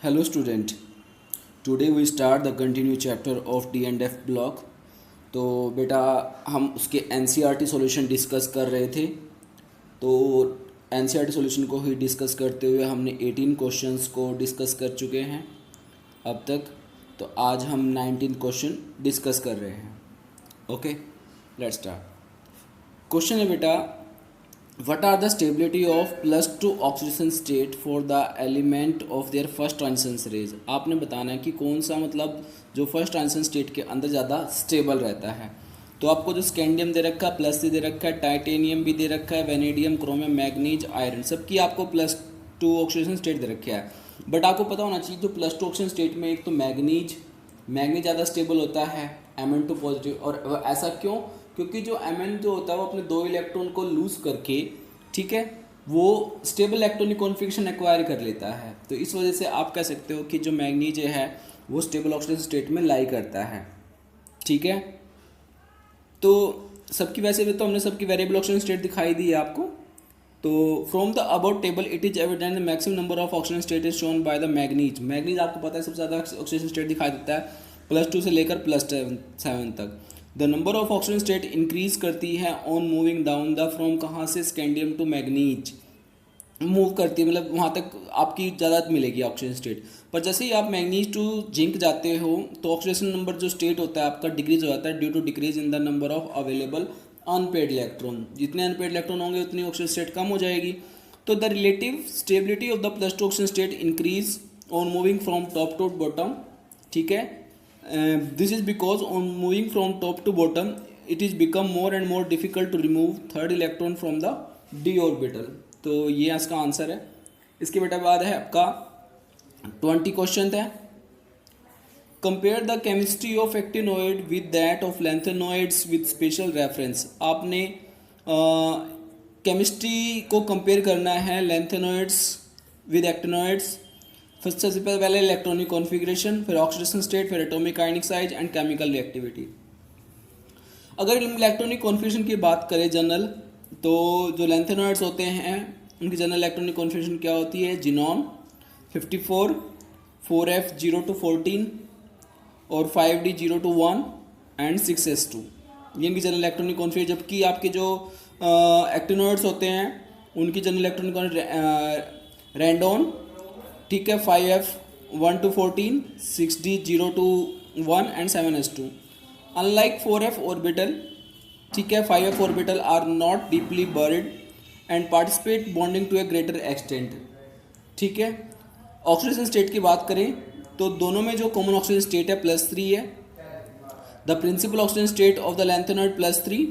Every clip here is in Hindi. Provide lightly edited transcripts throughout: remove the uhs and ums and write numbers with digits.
Hello student, today we start the continue chapter of D and F block. तो बेटा हम उसके NCERT सॉल्यूशन डिस्कस कर रहे थे। तो NCERT सॉल्यूशन को ही डिस्कस करते हुए हमने 18 क्वेश्चंस को डिस्कस कर चुके हैं अब तक। तो आज हम 19 क्वेश्चन डिस्कस कर रहे हैं। Okay, let's start. क्वेश्चन है बेटा, what are the stability of +2 oxidation state for the element of their first transition series। आपने बताना है कि कौन सा मतलब जो फर्स्ट ट्रांजिशन स्टेट के अंदर ज़्यादा स्टेबल रहता है। तो आपको जो स्कैंडियम दे रखा है, +3 दे रखा है, टाइटेनियम भी दे रखा है, वेनेडियम, क्रोमियम, मैग्नीज, आयरन, सबकी आपको +2 ऑक्सीडेशन स्टेट दे रखा है। बट आपको पता होना चाहिए जो +2 ऑक्सीडेशन स्टेट में एक तो मैग्नीज ज़्यादा स्टेबल होता है Mn2 पॉजिटिव। और ऐसा क्यों? क्योंकि जो Mn जो होता है वो अपने 2 इलेक्ट्रॉन को लूज करके, ठीक है, वो स्टेबल इलेक्ट्रॉनिक कॉन्फिगरेशन एक्वायर कर लेता है। तो इस वजह से आप कह सकते हो कि जो मैग्नीज है वो स्टेबल ऑक्सीडेशन स्टेट में लाई करता है। ठीक है, तो सबकी वैसे तो हमने सबकी वेरिएबल ऑक्सीडेशन स्टेट दिखाई दी है आपको। तो from the about table it is evident the maximum number of oxidation state is shown by the manganese आपको पता है सबसे ज़्यादा ऑक्सीडेशन स्टेट दिखाई देता है +2 से लेकर +7 तक। The number of oxygen state increase करती है on moving down the from कहाँ से स्कैंडियम टू मैग्नीज मूव करती है, मतलब वहाँ तक आपकी ज़्यादा मिलेगी ऑक्सीजन स्टेट। पर जैसे ही आप मैग्नीज टू जिंक जाते हो तो ऑक्सीडेशन नंबर जो स्टेट होता है आपका डिक्रीज हो जाता है due to decrease in the number of available unpaired electron. जितने अनपेड इलेक्ट्रॉन होंगे उतनी ऑक्सीजन स्टेट कम हो जाएगी। तो the relative stability of the +2 oxygen state increase on moving from top to bottom. ठीक है, this is because on moving from top to bottom it is become more and more difficult to remove third electron from the d orbital। तो ये इसका आंसर है। इसके बेटा बाद है आपका 20 क्वेश्चन है। Compare the chemistry of actinoid with that of lanthanoids with special reference. आपने केमिस्ट्री को कंपेयर करना है लैंथेनोइड्स विद एक्टिनोइड्स। फर्स्ट सबसे पहले इलेक्ट्रॉनिक कॉन्फ़िगरेशन, फिर ऑक्सीडेशन स्टेट, फिर atomic ionic size and chemical reactivity. अगर इलेक्ट्रॉनिक कॉन्फ़िगरेशन की बात करें जनरल, तो जो लैंथेनोइड्स होते हैं उनकी जनरल इलेक्ट्रॉनिक कॉन्फ़िगरेशन क्या होती है? जिनॉन 54, 4f 0 to 14 और 5d 0 to 1 एंड 6s2, ये इनकी जनरल इलेक्ट्रॉनिक कॉन्फ़िगरेशन। जबकि आपके जो एक्टिनोइड्स होते हैं उनकी जनरल इलेक्ट्रॉनिक रैंडोन, ठीक है, 5f 1 to 14, 6d 0 to 1 and 7s2। Unlike 4f orbital, ठीक है, 5f orbital are not deeply buried and participate bonding to a greater extent. ठीक है, ऑक्सीडेशन स्टेट की बात करें तो दोनों में जो कॉमन ऑक्सीजन स्टेट है +3 है। The principal oxygen state of the lanthanoid +3।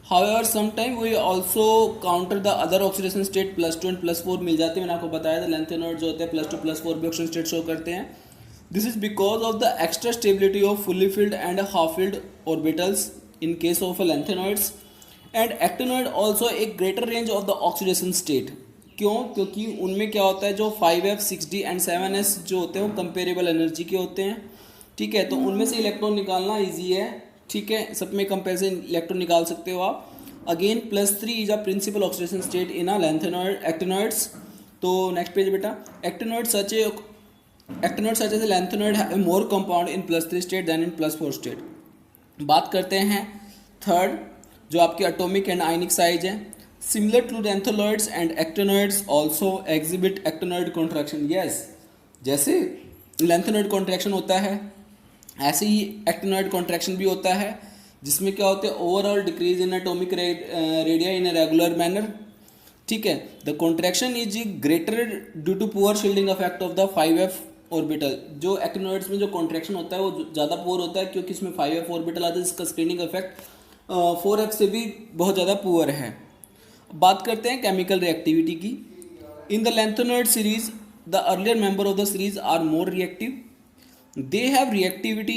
However, sometime we also counter the other oxidation state +2 and +4 मिल जाते हैं। मैंने आपको बताया था लैंथेनोइड जो होते हैं +2 +4 भी ऑक्सीजन स्टेट शो करते हैं। This is because of the extra stability of fully filled and half filled orbitals in case of lanthanoids and actinoid also एक greater range of the oxidation state. क्यों? क्योंकि उनमें क्या होता है, जो 5f 6d एंड 7s जो होते हैं वो कंपेरेबल एनर्जी के होते हैं। ठीक है, तो उनमें से इलेक्ट्रॉन निकालना ईजी है। ठीक है, सब में कंपेरिजन इलेक्ट्रॉन निकाल सकते हो आप। Again +3 is a principal oxidation state in a lanthanoid actinoids. तो नेक्स्ट पेज बेटा, actinoid such as a lanthanoid have more compound in +3 state then in +4 state. बात करते हैं थर्ड, जो आपकी एटॉमिक एंड आयनिक साइज है। Similar to lanthanoids and actinoids also exhibit actinoid contraction. Yes, जैसे लैंथेनोइड कॉन्ट्रैक्शन होता है ऐसे ही एक्टिनोइड कॉन्ट्रैक्शन भी होता है, जिसमें क्या होते हैं overall decrease in atomic radii in a regular manner. ठीक है, the contraction is greater due to poor shielding effect of the 5f orbital. जो एक्टिनोइड्स में जो कॉन्ट्रैक्शन होता है वो ज़्यादा पुअर होता है क्योंकि इसमें 5f ऑर्बिटल आता है, जिसका स्क्रीनिंग इफेक्ट 4f से भी बहुत ज़्यादा पुअर है। बात करते हैं केमिकल रिएक्टिविटी की। In the lanthanoid series the earlier member of the series are more reactive. They have reactivity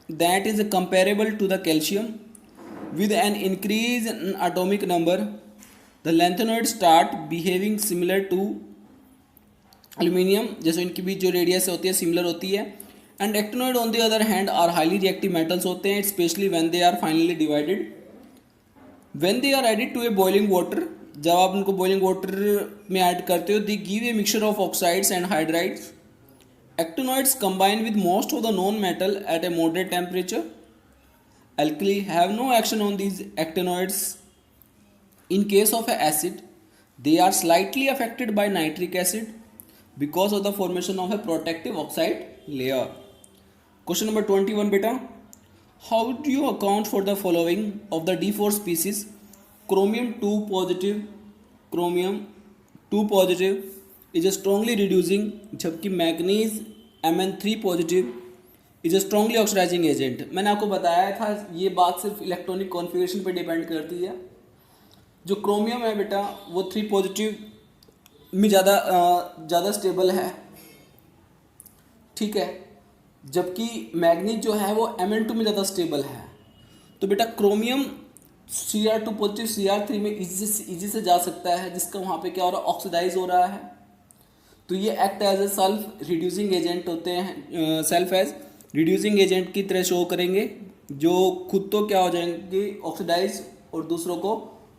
that is comparable to the calcium with an increase in atomic number. The lanthanoids start behaving similar to aluminium, जैसे इनकी भी जो रेडियस होती है सिमिलर होती है। And actinoid on the other hand are highly reactive metals होते हैं, especially when they are finally divided. When they are added to a boiling water, जब आप उनको boiling water में ऐड करते हो, they give a mixture of oxides and hydrides Actinoids combine with most of the known metal at a moderate temperature. Alkali have no action on these actinoids. In case of an acid, they are slightly affected by nitric acid because of the formation of a protective oxide layer. Question number 21 beta. How do you account for the following of the D4 species? Chromium 2 positive is a strongly reducing, जबकि manganese Mn3 positive is a strongly oxidising agent. मैंने आपको बताया था ये बात सिर्फ इलेक्ट्रॉनिक कॉन्फ़िगरेशन पे डिपेंड करती है. जो क्रोमियम है बेटा वो 3 पॉजिटिव में ज़्यादा स्टेबल है, ठीक है, जबकि मैग्नीज जो है वो Mn2 में ज़्यादा स्टेबल है. तो बेटा क्रोमियम Cr2 पॉजिटिव Cr3 में इजी से जा सकता है, जिसका वहाँ पे क्या हो रहा है, ऑक्सीडाइज हो रहा है. तो ये act as a self reducing agent होते हैं, सेल्फ एज रिड्यूसिंग एजेंट की तरह शो करेंगे, जो खुद तो क्या हो जाएंगे ऑक्सीडाइज और दूसरों को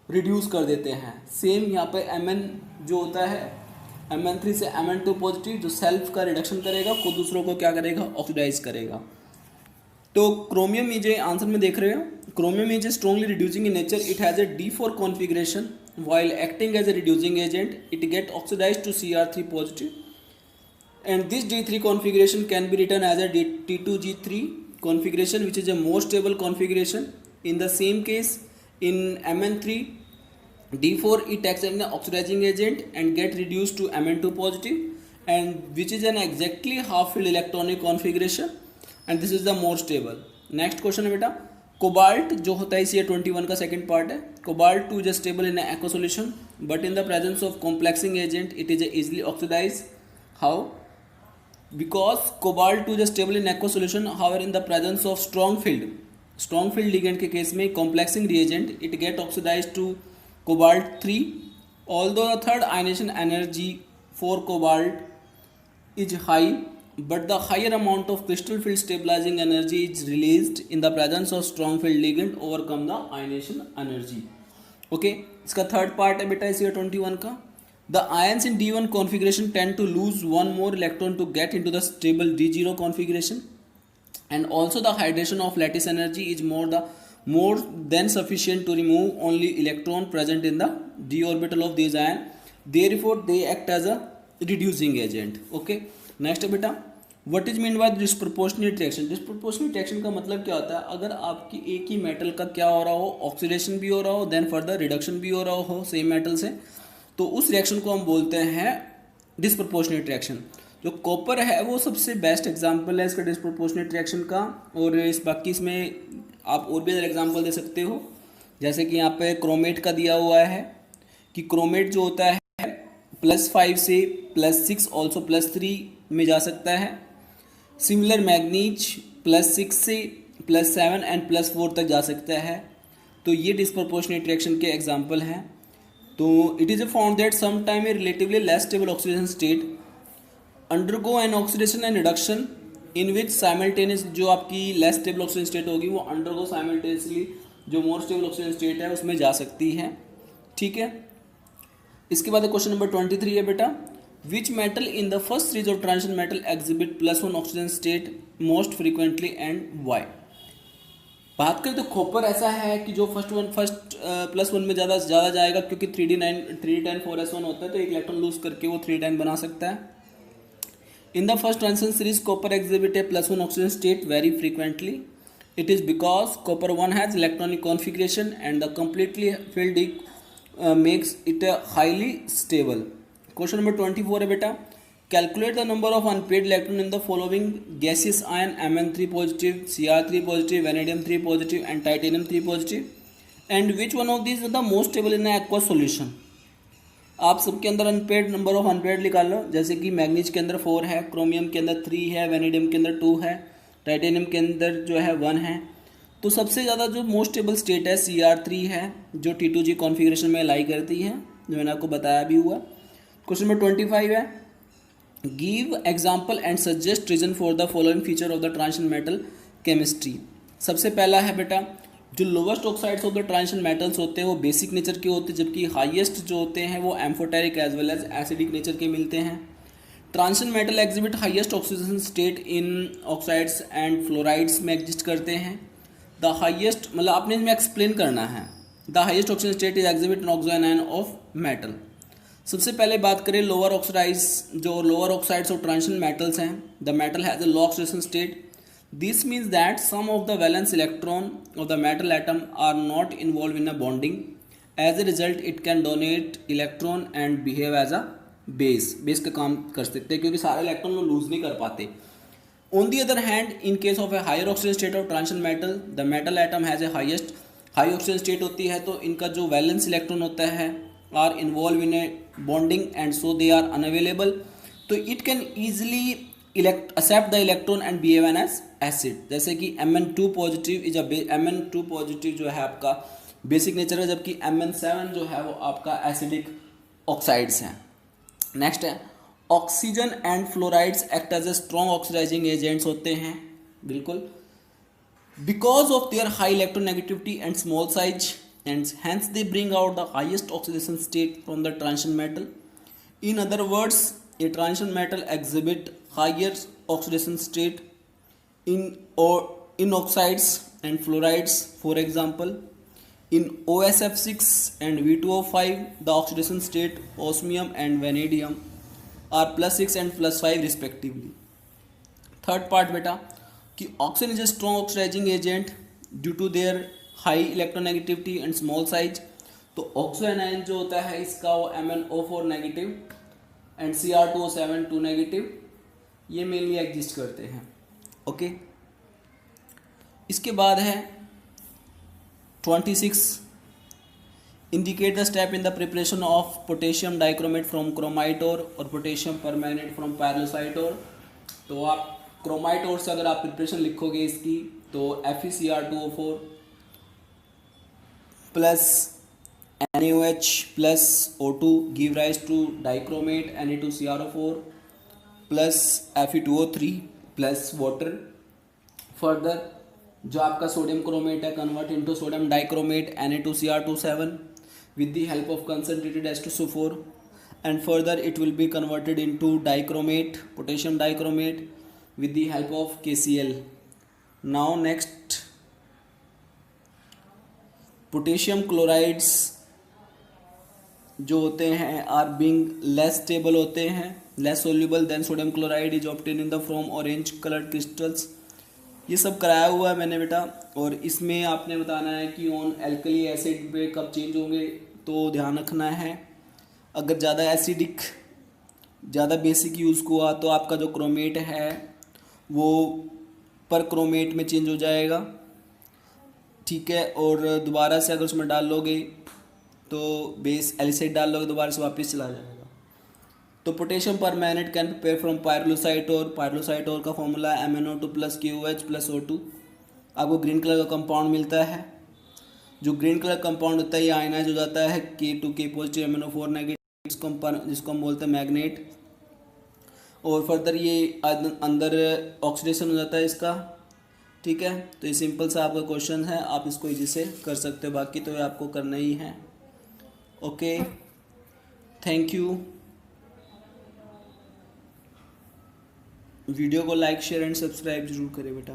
रिड्यूस कर देते हैं. सेम यहाँ पे Mn जो होता है Mn3 से Mn2 पॉजिटिव जो सेल्फ का रिडक्शन करेगा, खुद दूसरों को क्या करेगा, ऑक्सीडाइज करेगा. तो क्रोमियम इज आंसर में देख रहे हो, chromium is strongly reducing in nature. It has a D4 configuration. While acting as a reducing agent, it gets oxidized to Cr3 positive, and this D3 configuration can be written as a T2G3 configuration, which is a more stable configuration. In the same case, in Mn3, D4 it acts as an oxidizing agent and get reduced to Mn2 positive, and which is an exactly half-filled electronic configuration, and this is the more stable. Next question है बेटा, कोबाल्ट जो होता है इसी 21 का सेकंड पार्ट है. Cobalt 2 is stable in aqua solution, but in the presence of complexing agent it is easily oxidise. How? Because cobalt 2 is stable in aqua solution, however in the presence of strong field ligand के केस में complexing reagent it get oxidise to cobalt 3. Although the third ionisation energy for cobalt is high, but the higher amount of crystal field stabilizing energy is released in the presence of strong field ligand overcome the ionization energy. Okay, इसका थर्ड पार्ट है बेटा इसी 21 का. The ions in D1 configuration tend to lose one more electron to get into the stable D0 configuration, and also the hydration of lattice energy is more than sufficient to remove only electron present in the d orbital of these ion. Therefore, they act as a reducing agent. Okay. Next है बेटा, what is mean by disproportionate reaction. Disproportionate reaction का मतलब क्या होता है, अगर आपकी एक ही मेटल का क्या हो रहा हो, ऑक्सीडेशन भी हो रहा हो, देन फर्दर रिडक्शन भी हो रहा हो सेम मेटल से, तो उस रिएक्शन को हम बोलते हैं डिस्प्रोपोर्शनेट रिएक्शन. जो कॉपर है वो सबसे बेस्ट एग्जाम्पल है इसका डिस्प्रोपोर्शनेट रिएक्शन का, और इस बाकी इसमें आप और भी अदर एग्जाम्पल दे सकते हो, जैसे कि यहाँ पे क्रोमेट का दिया हुआ है कि क्रोमेट जो होता है +5 से +6 ऑल्सो +3 में जा सकता है. सिमिलर मैग्नीज +6 से +7 एंड +4 तक जा सकता है. तो ये डिस्प्रोपोर्शनेट रिएक्शन के एग्जांपल हैं. तो it is found that some time a relatively less stable oxidation state undergo an oxidation and reduction in which simultaneous, जो आपकी लेस स्टेबल ऑक्सीजन स्टेट होगी वो अंडरगो साइमल्टेनियसली जो मोर स्टेबल ऑक्सीजन स्टेट है उसमें जा सकती है. ठीक है. इसके बाद क्वेश्चन नंबर 23 है बेटा, which metal in the first series of transition metal exhibit +1 oxygen state most frequently and why. बात करें तो कॉपर ऐसा है कि जो फर्स्ट +1 में ज़्यादा जाएगा, क्योंकि 3d10 4s1 होता है, तो एक इलेक्ट्रॉन लूज करके वो 310 बना सकता है. इन the first transition series copper exhibit A +1 oxygen state very frequently. It is because copper 1 has electronic configuration and the completely filled makes it a highly stable. Question number 24 है बेटा, calculate the number of unpaired electron in the following gaseous ion Mn3 positive, Cr3 positive, vanadium 3 positive and titanium 3 positive, and which one of these is the most stable in an aqueous solution. आप सबके अंदर अनपेड नंबर ऑफ अनपेड निकाल लो, जैसे कि मैग्नीज के अंदर 4 है, क्रोमियम के अंदर 3 है, वेनेडियम के अंदर 2 है, टाइटेनियम के अंदर जो है 1 है. तो सबसे ज़्यादा जो मोस्ट स्टेबल स्टेट है Cr3 है, जो T2G कॉन्फ़िगरेशन में लाई करती है, जो मैंने आपको बताया भी हुआ. क्वेश्चन नंबर 25 है, give example and suggest reason for the following feature of the transition metal chemistry. सबसे पहला है बेटा, जो lowest oxides of the transition metals होते हैं वो बेसिक नेचर के होते हैं, जबकि हाईएस्ट जो होते हैं वो amphoteric as well as acidic nature के मिलते हैं. Transition metal exhibit highest oxidation state in oxides and fluorides में एग्जिस्ट करते हैं। द हाईएस्ट मतलब आपने इसमें एक्सप्लेन करना है। The highest oxygen state is exhibit in oxygen ion of metal. सबसे पहले बात करें लोअर ऑक्साइड्स, जो लोअर ऑक्साइड्स और ट्रांजिशन मेटल्स हैं। The metal has a low oxidation state. This means that some of the valence electron of the metal atom are not involve in a bonding. As a result it can donate electron and behave as a base का काम कर सकते हैं, क्योंकि सारे इलेक्ट्रॉन वो लूज नहीं कर पाते। On the other hand, in case of a higher oxygen state of transition metal, the metal atom has a highest high oxygen state होती है, तो इनका जो वैलेंस इलेक्ट्रॉन होता है are involve in a bonding and so they are unavailable. तो it can easily accept the electron and behave as acid। जैसे कि Mn2 positive is Mn2 positive जो है आपका बेसिक नेचर है, जबकि Mn7 जो है वो आपका एसिडिक ऑक्साइड्स हैं। नेक्स्ट है oxygen and fluorides act as a strong oxidising agents होते हैं, बिल्कुल, because of their high electronegativity and small size and hence they bring out the highest oxidation state from the transition metal. In other words, a transition metal exhibit higher oxidation state in oxides and fluorides. For example, in OSF6 and V2O5 the oxidation state osmium and vanadium are +6 and +5 respectively. Third part बेटा कि oxygen is a strong oxidizing agent due to their high electronegativity and small size। तो ऑक्सीजन आयन जो होता है इसका वो MnO4 negative and Cr2O7 2 negative, ये मेनली एग्जिस्ट करते हैं। ओके, इसके बाद है 26, indicate the step in the preparation of potassium dichromate from chromite ore और potassium permanganate from pyrolusite ore. तो आप क्रोमाइट ओर से अगर आप प्रिपरेशन लिखोगे इसकी तो FeCr2O4 plus NaOH plus O2 give rise to dichromate Na2CrO4 plus Fe2O3 plus water। Further जो आपका सोडियम क्रोमेट है convert into sodium dichromate Na2Cr27 with the help of concentrated H2SO4 and further it will be converted into dichromate, potassium dichromate with the help of KCl। Now next, potassium chlorides जो होते हैं आर बीइंग लेस स्टेबल होते हैं, less soluble than sodium chloride is obtain in the from orange coloured crystals. ये सब कराया हुआ है मैंने बेटा, और इसमें आपने बताना है कि ऑन एल्कली एसिड पे कब चेंज होंगे। तो ध्यान रखना है अगर ज़्यादा एसिडिक ज़्यादा बेसिक यूज़ हुआ तो आपका जो क्रोमेट है वो पर क्रोमेट में चेंज हो जाएगा, ठीक है। और दोबारा से अगर उसमें डाल लोगे तो बेस एलिसाइड डाल लोगे दोबारा से वापस चला जाएगा। तो potassium permanganate can prepare from pyrolusite और पायरोलोसाइट और का फॉर्मूला MnO2 + KOH + O2। आपको ग्रीन कलर का कंपाउंड मिलता है, जो ग्रीन कलर कंपाउंड होता है ये आयनाइज हो जाता है K2K पॉजिटिव MnO4 नेगेटिव, जिसको हम बोलते हैं मैग्नेट। और फर्दर ये अंदर ऑक्सीडेशन हो जाता है इसका, ठीक है। तो ये सिंपल सा आपका क्वेश्चन है, आप इसको इजी से कर सकते हो, बाकी तो ये आपको करना ही है। Okay, thank you. वीडियो को लाइक शेयर एंड सब्सक्राइब जरूर करें बेटा।